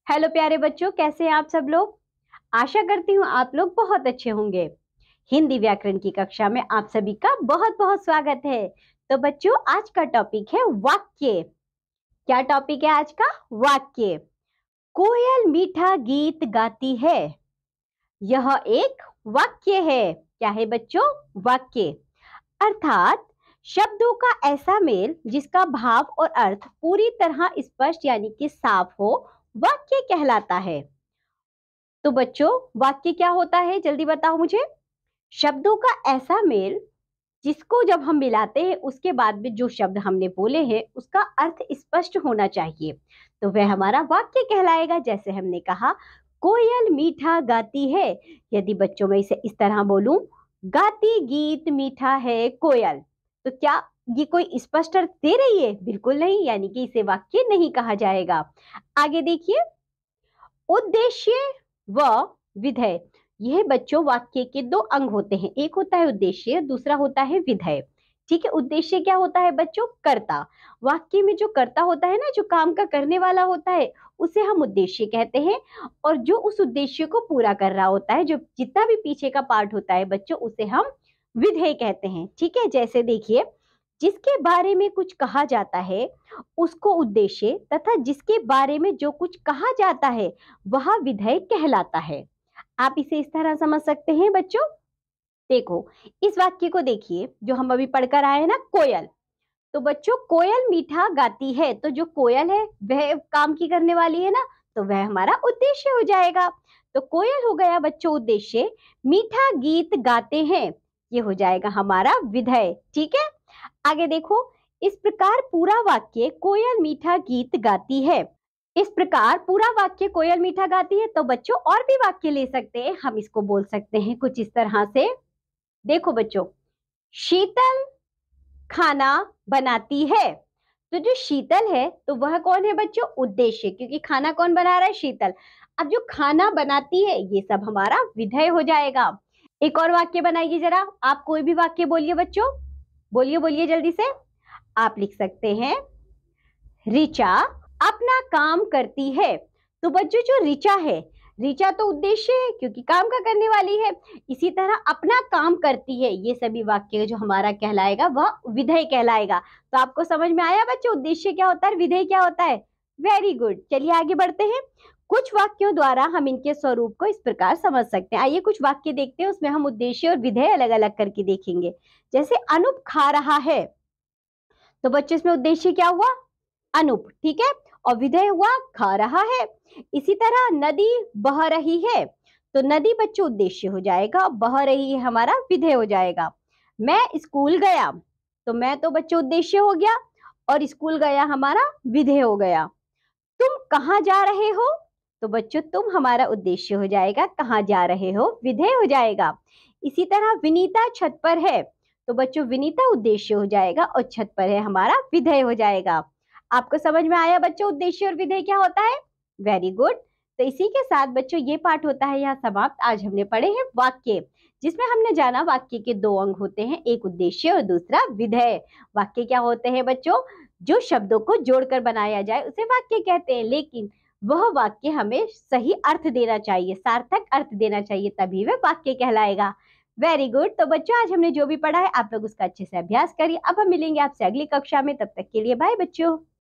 Hello प्यारे बच्चों, कैसे हैं आप सब लोग। आशा करती हूँ आप लोग बहुत अच्छे होंगे। हिंदी व्याकरण की कक्षा में आप सभी का बहुत बहुत स्वागत है। तो बच्चों, आज का टॉपिक है वाक्य। क्या टॉपिक है आज का? वाक्य। कोयल मीठा गीत गाती है, यह एक वाक्य है। क्या है बच्चों? वाक्य। अर्थात शब्दों का ऐसा मेल जिसका भाव और अर्थ पूरी तरह स्पष्ट यानी कि साफ हो, वाक्य कहलाता है। तो बच्चों, वाक्य क्या होता है जल्दी बताओ मुझे। शब्दों का ऐसा मेल जिसको जब हम मिलाते हैं उसके बाद में जो शब्द हमने बोले हैं उसका अर्थ स्पष्ट होना चाहिए, तो वह हमारा वाक्य कहलाएगा। जैसे हमने कहा कोयल मीठा गाती है, यदि बच्चों में इसे इस तरह बोलूं, गाती गीत मीठा है कोयल, तो क्या ये कोई स्पष्ट अर्थ दे रही है? बिल्कुल नहीं, यानी कि इसे वाक्य नहीं कहा जाएगा। आगे देखिए, उद्देश्य व विधेय। यह बच्चों वाक्य के दो अंग होते हैं, एक होता है उद्देश्य, दूसरा होता है विधेय। ठीक है, उद्देश्य क्या होता है बच्चों? कर्ता। वाक्य में जो कर्ता होता है ना, जो काम का करने वाला होता है, उसे हम उद्देश्य कहते हैं। और जो उस उद्देश्य को पूरा कर रहा होता है, जो जितना भी पीछे का पार्ट होता है बच्चों, उसे हम विधेय कहते हैं। ठीक है, जैसे देखिए, जिसके बारे में कुछ कहा जाता है उसको उद्देश्य, तथा जिसके बारे में जो कुछ कहा जाता है वह विधेय कहलाता है। आप इसे इस तरह समझ सकते हैं बच्चों। देखो, इस वाक्य को देखिए जो हम अभी पढ़कर आए हैं ना, कोयल। तो बच्चों, कोयल मीठा गाती है, तो जो कोयल है वह काम की करने वाली है ना, तो वह हमारा उद्देश्य हो जाएगा। तो कोयल हो गया बच्चों उद्देश्य, मीठा गीत गाते हैं ये हो जाएगा हमारा विधेय। ठीक है, आगे देखो, इस प्रकार पूरा वाक्य कोयल मीठा गीत गाती है। इस प्रकार पूरा वाक्य कोयल मीठा गाती है। तो बच्चों, और भी वाक्य ले सकते हैं, हम इसको बोल सकते हैं कुछ इस तरह से। देखो बच्चों, शीतल खाना बनाती है। तो जो शीतल है तो वह कौन है बच्चों? उद्देश्य, क्योंकि खाना कौन बना रहा है? शीतल। अब जो खाना बनाती है ये सब हमारा विधेय हो जाएगा। एक और वाक्य बनाइए जरा, आप कोई भी वाक्य बोलिए बच्चों, बोलिए बोलिए जल्दी से। आप लिख सकते हैं, ऋचा अपना काम करती है। तो बच्चों, जो ऋचा है, ऋचा तो उद्देश्य है क्योंकि काम का करने वाली है। इसी तरह अपना काम करती है, ये सभी वाक्य जो हमारा कहलाएगा वह विधेय कहलाएगा। तो आपको समझ में आया बच्चों, उद्देश्य क्या होता है, विधेय क्या होता है? Very good. चलिए आगे बढ़ते हैं। कुछ वाक्यों द्वारा हम इनके स्वरूप को इस प्रकार समझ सकते हैं। आइए कुछ वाक्य देखते हैं, उसमें हम उद्देश्य और विधेय अलग अलग करके देखेंगे। जैसे अनूप खा रहा है, तो बच्चों इसमें उद्देश्य क्या हुआ? अनूप। ठीक है, और विधेय हुआ खा रहा है। इसी तरह नदी बह रही है, तो नदी बच्चों उद्देश्य हो जाएगा, बह रही है हमारा विधेय हो जाएगा। मैं स्कूल गया, तो मैं तो बच्चों उद्देश्य हो गया, और स्कूल गया हमारा विधेय हो गया। तुम कहाँ जा रहे हो, तो बच्चों तुम हमारा उद्देश्य हो जाएगा, कहाँ जा रहे हो विधेय हो जाएगा। इसी तरह विनीता छत पर है, तो बच्चों विनीता उद्देश्य हो जाएगा, और छत पर है हमारा विधेय हो जाएगा। आपको समझ में आया बच्चों उद्देश्य और विधेय क्या होता है? Very good. तो इसी के साथ बच्चों ये पाठ होता है यहाँ समाप्त। आज हमने पढ़े हैं वाक्य, जिसमें हमने जाना वाक्य के दो अंग होते हैं, एक उद्देश्य और दूसरा विधेय। वाक्य क्या होते हैं बच्चों? जो शब्दों को जोड़कर बनाया जाए उसे वाक्य कहते हैं, लेकिन वह वाक्य हमें सही अर्थ देना चाहिए, सार्थक अर्थ देना चाहिए, तभी वह वाक्य कहलाएगा। Very good. तो बच्चों, आज हमने जो भी पढ़ा है आप लोग उसका अच्छे से अभ्यास करिए। अब हम मिलेंगे आपसे अगली कक्षा में, तब तक के लिए बाय बच्चों।